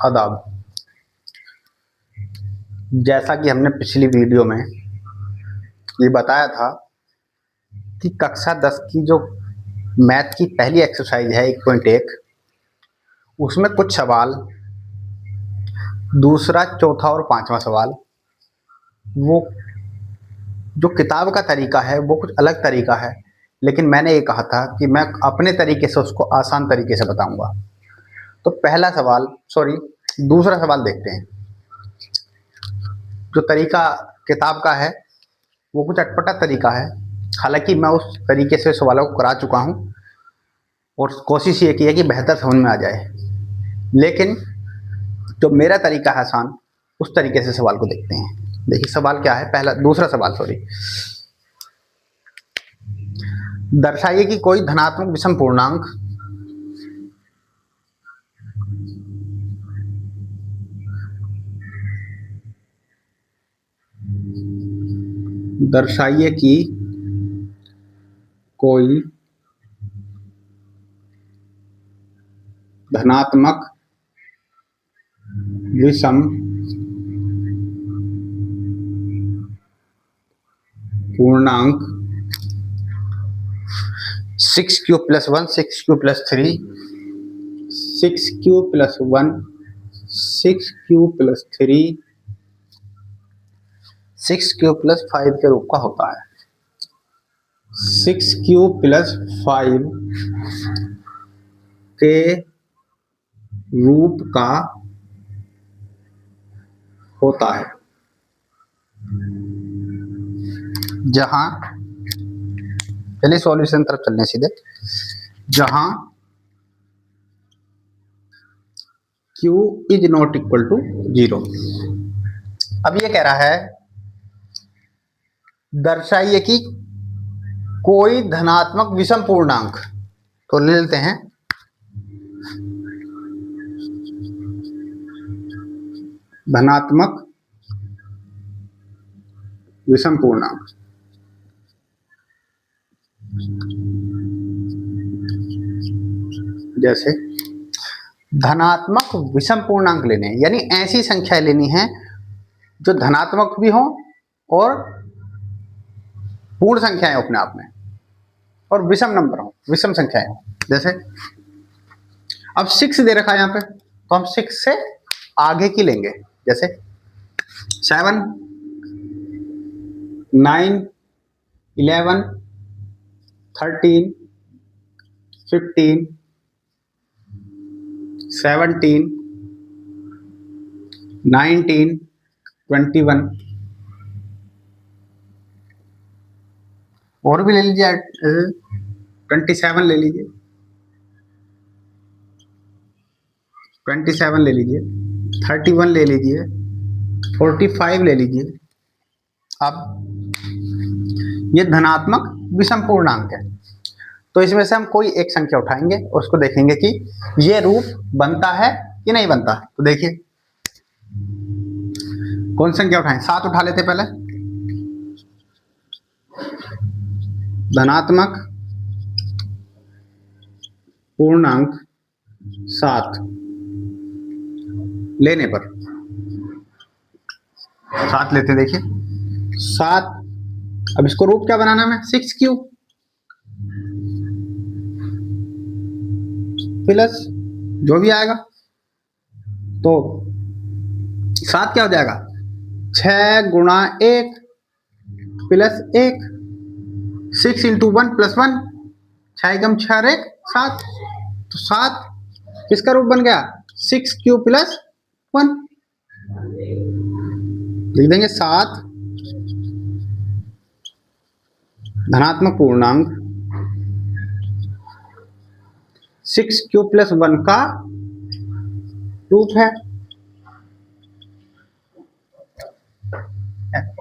आदाब। जैसा कि हमने पिछली वीडियो में ये बताया था कि कक्षा 10 की जो मैथ की पहली एक्सरसाइज है 1.1, उसमें कुछ सवाल, दूसरा, चौथा और पांचवा सवाल, वो जो किताब का तरीका है वो कुछ अलग तरीका है, लेकिन मैंने ये कहा था कि मैं अपने तरीके से उसको आसान तरीके से बताऊंगा। तो पहला सवाल, सॉरी, दूसरा सवाल देखते हैं। जो तरीका किताब का है वो कुछ अटपटा तरीका है, हालांकि मैं उस तरीके से सवालों को करा चुका हूँ और कोशिश ये की है कि बेहतर समझ में आ जाए, लेकिन जो मेरा तरीका है आसान, उस तरीके से सवाल को देखते हैं। देखिए सवाल क्या है, दूसरा सवाल, सॉरी। दर्शाइए कि कोई धनात्मक विषम पूर्णांक दर्शाइए कि कोई धनात्मक विषम पूर्णांक 6q + 1 6q + 3 6q + 1 6q + 3 6q + 5 के रूप का होता है। 6q + 5 के रूप का होता है, जहां, चलिए सॉल्यूशन तरफ चलने सीधे, जहां q is not equal to 0। अब ये कह रहा है दर्शाइए कि कोई धनात्मक विषम पूर्णांक, तो ले लेते हैं धनात्मक विषम पूर्णांक। जैसे धनात्मक विषम पूर्णांक लेने हैं, यानी ऐसी संख्या लेनी है जो धनात्मक भी हो और पूर्ण संख्याएं अपने आप में, और विषम नंबर हो, विषम संख्याएं हो। जैसे अब 6 दे रखा है यहाँ पे, तो हम 6 से आगे की लेंगे। जैसे 7 9 11 13 15 17 19 21, और भी ले लीजिए, 27 ले लीजिए, 27 ले लीजिए, 31 ले लीजिए, 45 ले लीजिए। अब ये धनात्मक विषम पूर्णांक है, तो इसमें से हम कोई एक संख्या उठाएंगे और उसको देखेंगे कि ये रूप बनता है कि नहीं बनता है। तो देखिए कौन संख्या उठाएं, 7 उठा लेते पहले। धनात्मक पूर्णांक 7 लेने पर 7 लेते, देखिए 7। अब इसको रूप क्या बनाना है, 6q प्लस जो भी आएगा, तो 7 क्या हो जाएगा, 6 × 1 + 1, 6 × 1 + 1, 6 × 6 = 1 7। तो 7 किसका रूप बन गया, 6q + 1। लिख देंगे 7 धनात्मक पूर्णांक 6q + 1 का रूप है।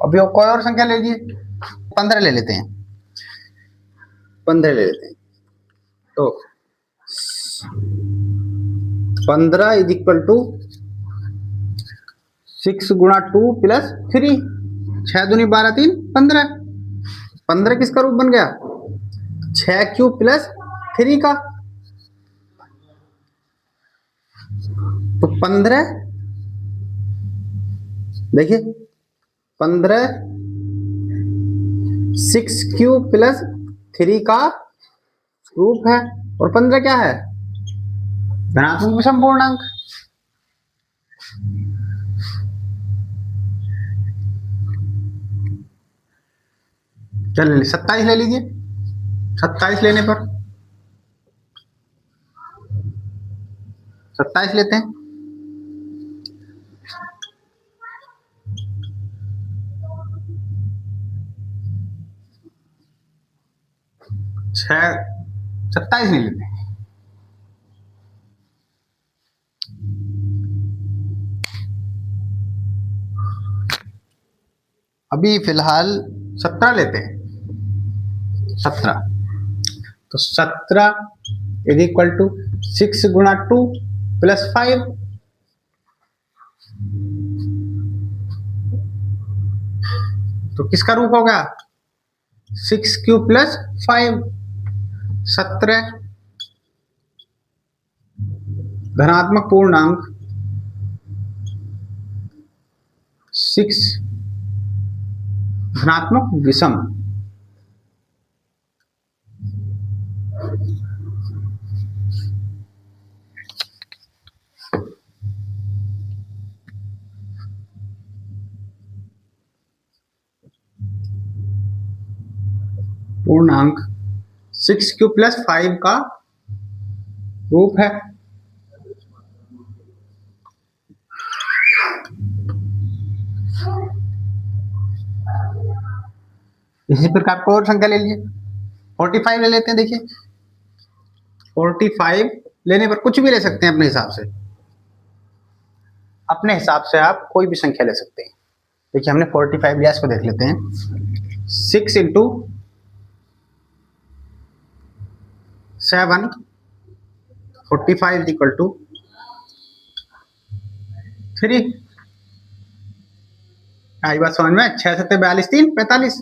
अभी कोई और संख्या ले लीजिए, 15 ले लेते हैं, 15 ले लेते हैं। तो 15 = 6 × 2 + 3, 6 दूनी 12 3 15। 15 किसका रूप बन गया, 6q + 3 का। तो 15, देखिए 15 6 क्यूब + 3 का रूप है, और 15 क्या है? धनात्मक विषम पूर्णांक। चल 27 ले लीजिए। 27 लेने पर 27 लेते हैं। छह 27 नहीं लेते। अभी फिलहाल 17 लेते हैं। 17, तो 17 इज इक्वल टू 6 गुणा 2 + 5। तो किसका रूप होगा? 6 क्यूब + 5, 17 धनात्मक पूर्णांक 6 धनात्मक विषम पूर्णांक 6 क्यूब + 5 का रूप है। इसी प्रकार को और संख्या ले लीजिए। 45 ले लेते हैं। देखिए 45 लेने पर कुछ भी ले सकते हैं अपने हिसाब से। अपने हिसाब से आप कोई भी संख्या ले सकते हैं। देखिए हमने 45 लिया, इसको देख लेते हैं। 6 इंटू 7 45 इक्वल टू 3। आई बात समझ में? 6 7 42 3 45।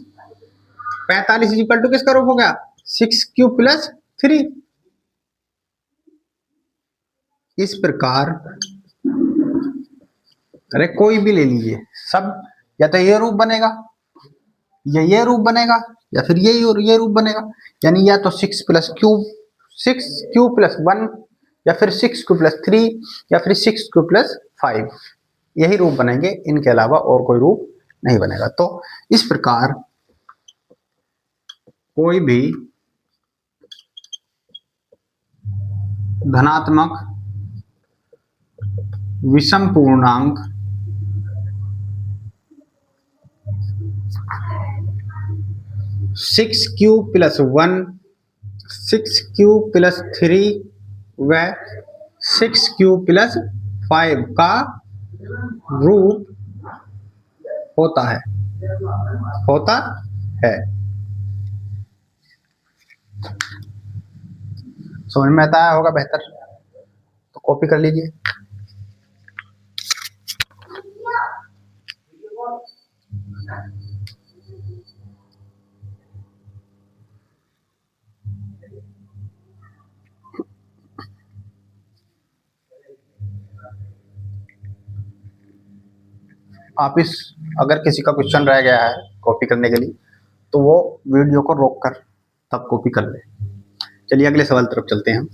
45 इक्वल टू किसका रूप हो गया? 6 क्यूब + 3। इस प्रकार अरे कोई भी ले लीजिए, सब या तो ये रूप बनेगा या ये रूप बनेगा या फिर ये रूप बनेगा। यानी या तो 6 क्यूब + 1 या फिर 6 क्यूब + 3 या फिर 6 क्यूब + 5, यही रूप बनेंगे। इनके अलावा और कोई रूप नहीं बनेगा। तो इस प्रकार कोई भी धनात्मक विषम पूर्णांक सिक्स क्यूब + 1 6 क्यूब + 3 व 6 क्यूब + 5 का रूप होता है। समझ में आता होगा बेहतर, तो कॉपी कर लीजिए। आप इस अगर किसी का क्वेश्चन रह गया है कॉपी करने के लिए, तो वो वीडियो को रोक कर तब कॉपी कर ले। चलिए अगले सवाल तरफ चलते हैं हम।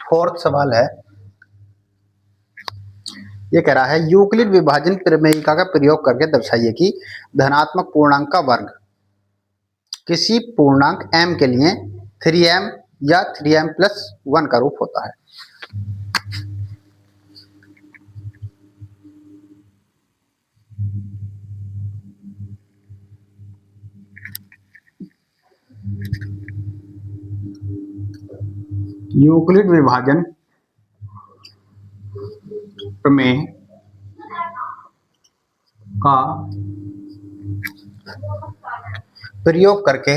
फोर्थ सवाल है, ये कह रहा है यूक्लिड विभाजन प्रमेयिका का प्रयोग करके दर्शाइए कि धनात्मक पूर्णांक का वर्ग किसी पूर्णांक m के लिए 3m या 3m + 1 का रूप होता है। यूक्लिड विभाजन प्रमेय का प्रयोग करके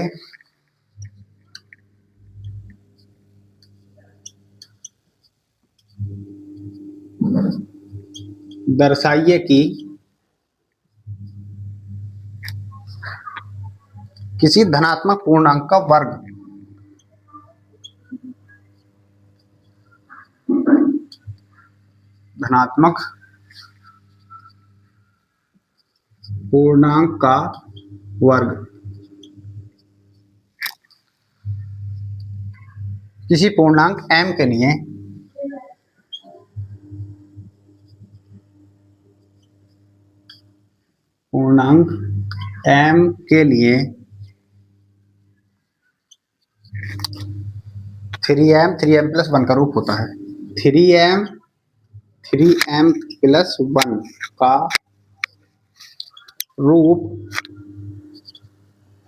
दर्शाइए कि किसी धनात्मक पूर्णांक का वर्ग धनात्मक पूर्णांक का वर्ग किसी पूर्णांक m के लिए पूर्णांक m के लिए 3m प्लस 1 का रूप होता है। 3m प्लस 1 का रूप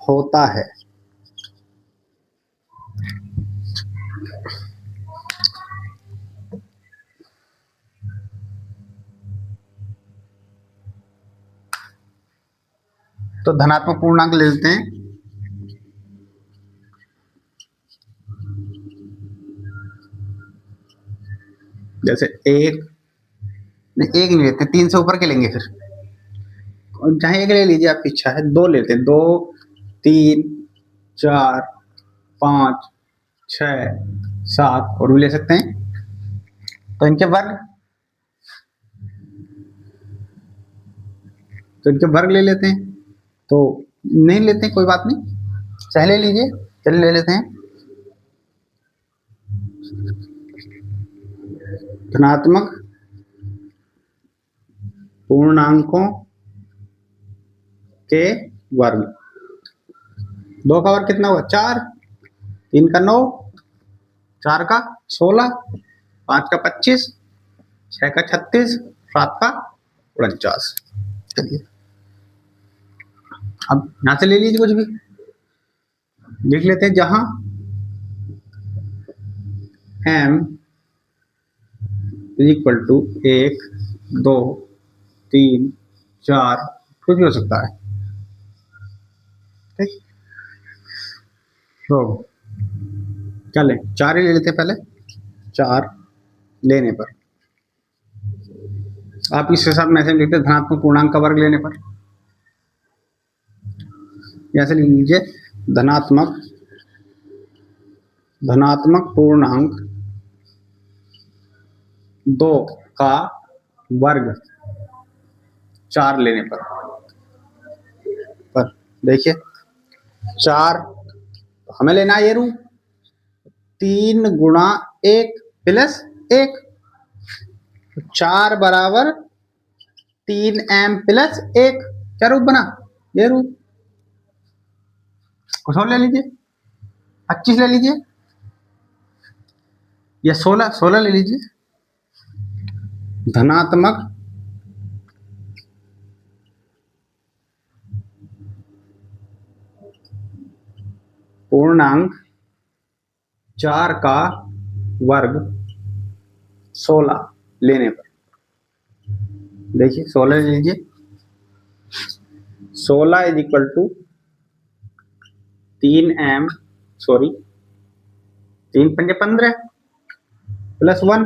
होता है। तो धनात्मक पूर्णांक ले लेते हैं। जैसे एक नहीं लेते, 3 से ऊपर के लेंगे फिर, जहां एक ले लीजिए, आपकी इच्छा है। 2 लेते हैं, 2 3 4 5 6 7 और भी ले सकते हैं। तो इनके वर्ग ले लेते हैं। तो नहीं लेते हैं, कोई बात नहीं, चाहे ले लीजिए, चलिए ले लेते हैं। धनात्मक पूर्णांकों के वर्ग। 2 का वर्ग कितना हुआ? 4, 3 का 9, 4 का 16, 5 का 25, 6 का 36, 7 का 49। चलिए अब यहां से ले लीजिए, कुछ भी लिख लेते हैं। जहां m इक्वल टू 1 2 3 4, कुछ भी हो सकता है। ठीक, तो क्या लें? 4 ही ले लेते हैं पहले। 4 लेने पर आप इसके साथ मैसेज लिखते हैं धनात्मक पूर्णांक का वर्ग लेने पर। ऐसे लिख लीजिए धनात्मक पूर्णांक 2 का वर्ग 4 लेने पर देखिए 4 हमें लेना है ये रूप 3 गुणा 1 प्लस 1, 4 बराबर 3m प्लस 1। क्या रूप बना? ये रूप। कुछ और ले लीजिए, 25 ले लीजिए या 16 ले लीजिए। धनात्मक पूर्णांक 4 का वर्ग 16 लेने पर देखिए 16 ले लीजिए। 16 इज इक्वल टू 3 पंजे 15 प्लस 1।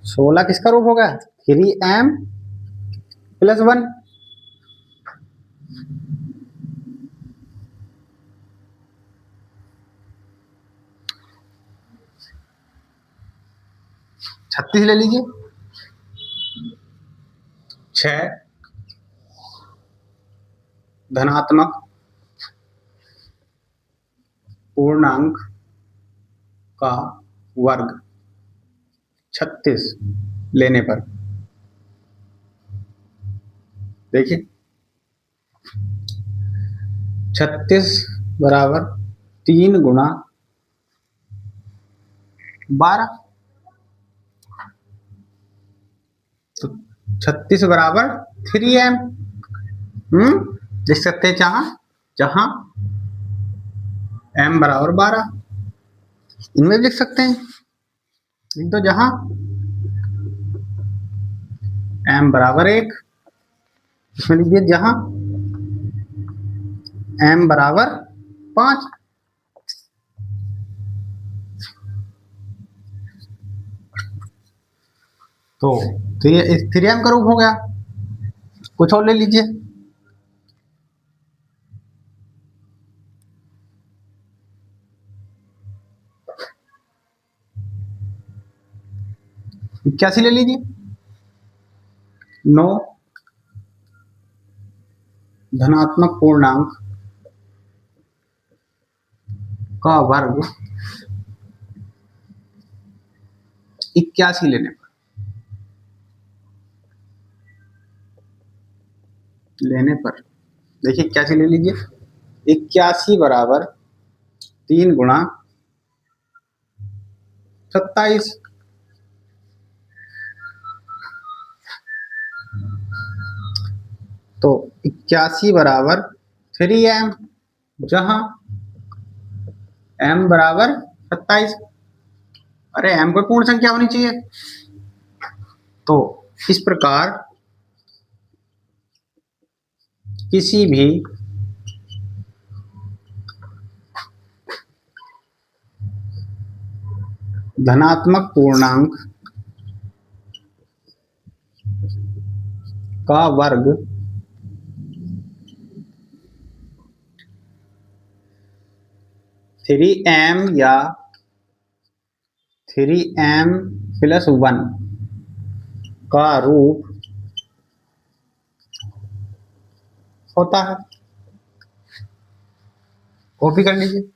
16 किसका रूप होगा? 3m plus 1। छत्तीस ले लीजिए। 6 धनात्मक पूर्णांक का वर्ग 36 लेने पर देखिए 36 बराबर 3 गुणा 12, तो 36 बराबर 3m। लिख सकते हैं जहां m बराबर 12, इनमें लिख सकते हैं। लिख दो जहां m बराबर 1, इसमें लिख दिया जहां m बराबर 5। तो 3m का रूप हो गया। कुछ और ले लीजिए। इक्यासी ले लीजिए। 9 धनात्मक पूर्णांक का वर्ग 81 लेने पर देखिए 81 ले लीजिए। 81 बराबर 3 गुणा 27। तो 81 बराबर 3m, जहां m बराबर 27। अरे m कोई पूर्ण संख्या होनी चाहिए। तो इस प्रकार किसी भी धनात्मक पूर्णांक का वर्ग 3m या 3m प्लस 1 का रूप होता है। कॉपी कर लीजिए।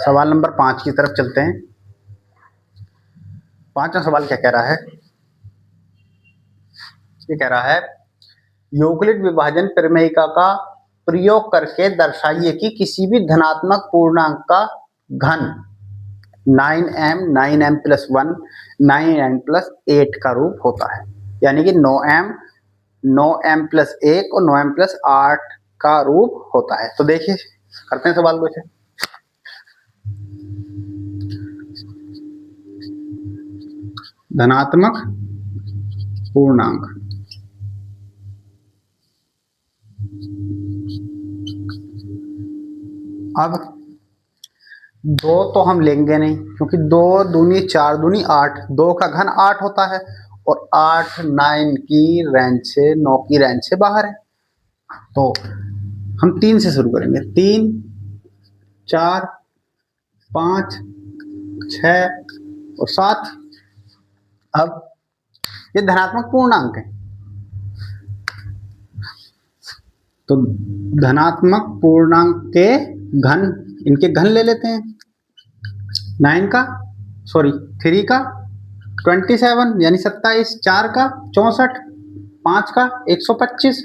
सवाल नंबर 5 की तरफ चलते हैं। 5वां सवाल क्या कह रहा है? ये कह रहा है यूक्लिड विभाजन प्रमेयिका का प्रयोग करके दर्शाइए कि किसी भी धनात्मक पूर्णांक का घन 9m 9m plus 1 9m plus 8 का रूप होता है। यानी कि 9m प्लस 1 और 9m प्लस 8 का रूप होता है। तो देखिए करते हैं सवाल को। धनात्मक पूर्णांक अब 2 तो हम लेंगे नहीं, क्योंकि 2 दूनी 4 दूनी 8, 2 का घन 8 होता है और 8 9 की रेंज से 9 की रेंज से बाहर है। तो हम 3 से शुरू करेंगे। 3 4 5 6 और 7। अब ये धनात्मक पूर्णांक है, तो धनात्मक पूर्णांक के घन, इनके घन ले लेते हैं। 3 का 27 यानी 27, 4 का 64, 5 का 125,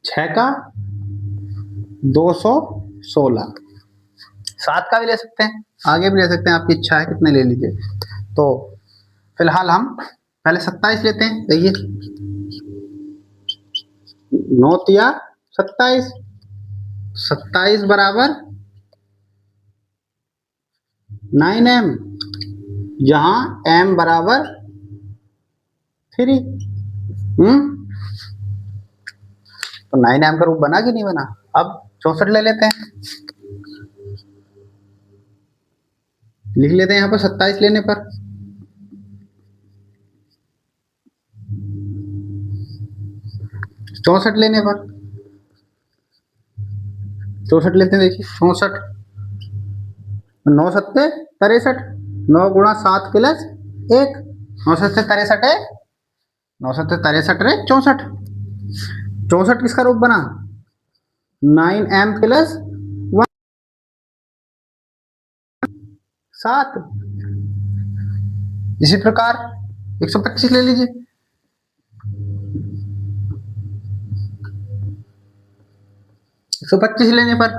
6 का 216, 7 का भी ले सकते हैं, आगे भी ले सकते हैं, आपकी इच्छा है कितने ले लीजिए। तो फिलहाल हम पहले 27 लेते हैं। देखिए 9 या 27, 27 बराबर 9m, जहां m बराबर 3। तो 9m का रूप बना कि नहीं बना? अब 64 ले लेते हैं, लिख लेते हैं यहाँ पर 27 लेने पर। चौसठ लेने पर 64 लेते हैं। देखिए 64, 9 सत्ते 63, 9 गुणा 7 प्लस 1, 9 सत्ते 63 है, 9 सत्ते 63 है 64। 64 किसका रूप बना? 9m plus 7। इसी प्रकार 125 ले लीजिए। 125 लेने पर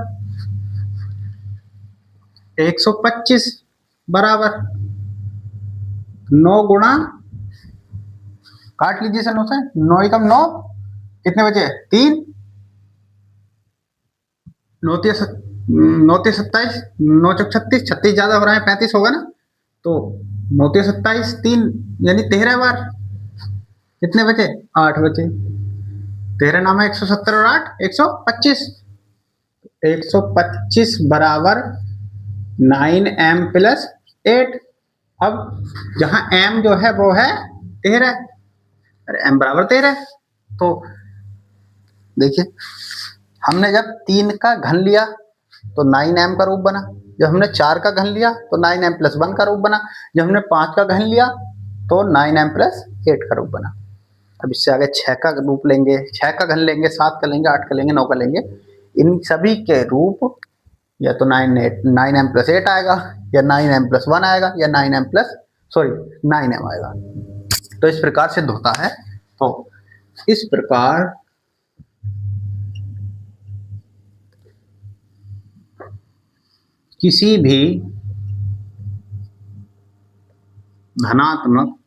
125 बराबर 9 गुणा, काट लीजिए सर 9 से, 9 एकम 9, कितने बचे 3, 9 तीन 27, 9 चौक 36, 36 ज्यादा हो रहा है 35 होगा ना, तो 9 तीन 27, 3 यानी 13 बार, कितने बचे 8 बचे, 13 नाम है 170 और 8 125, 125 बराबर 9m प्लस 8। अब जहां m जो है वो है 13, अरे m बराबर 13, तो देखिए हमने जब 3 का घन लिया तो 9m का रूप बना, जब हमने 4 का घन लिया तो 9m प्लस 1 का रूप बना, जब हमने 5 का घन लिया तो 9m प्लस 8 का रूप बना। अब इससे आगे 6 का रूप लेंगे, 6 का घन लेंगे, 7 का लेंगे, 8 का लेंगे, 9 का लेंगे, इन सभी के रूप या तो 9m प्लस 8 आएगा, या 9m प्लस 1 आएगा, या 9m प्लस 9m आएगा। तो इस प्रकार सिद्ध होता है। तो इस प्रकार किसी भी धनात्मक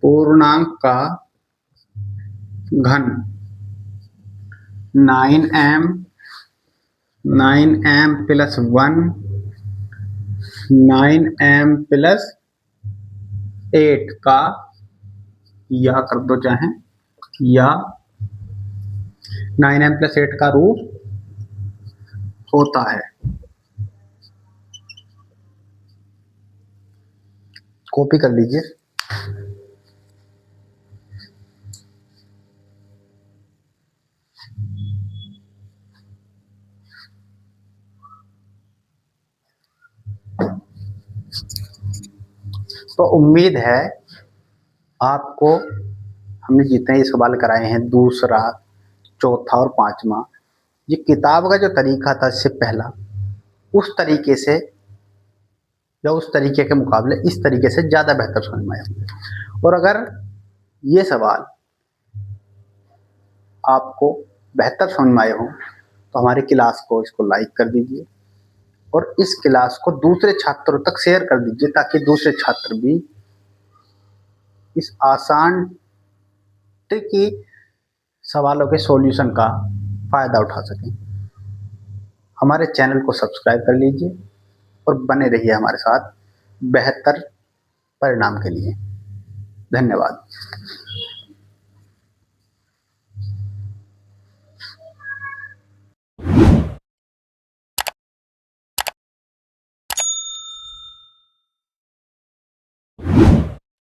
पूर्णांक का घन 9m प्लस 1, 9m प्लस 8 का, या कर दो चाहे, या 9m प्लस 8 का रूप होता है। कॉपी कर लीजिए। तो उम्मीद है आपको हमने जितने ये सवाल कराए हैं, दूसरा, चौथा और पांचवा, ये किताब का जो तरीका था इससे पहला, उस तरीके से या उस तरीके के मुकाबले इस तरीके से ज़्यादा बेहतर समझ में आए होंगे। और अगर ये सवाल आपको बेहतर समझ में आए हों तो हमारी क्लास को इसको लाइक कर दीजिए और इस क्लास को दूसरे छात्रों तक शेयर कर दीजिए, ताकि दूसरे छात्र भी इस आसान ट्रिकी सवालों के सॉल्यूशन का फायदा उठा सकें। हमारे चैनल को सब्सक्राइब कर लीजिए और बने रहिए हमारे साथ बेहतर परिणाम के लिए। धन्यवाद।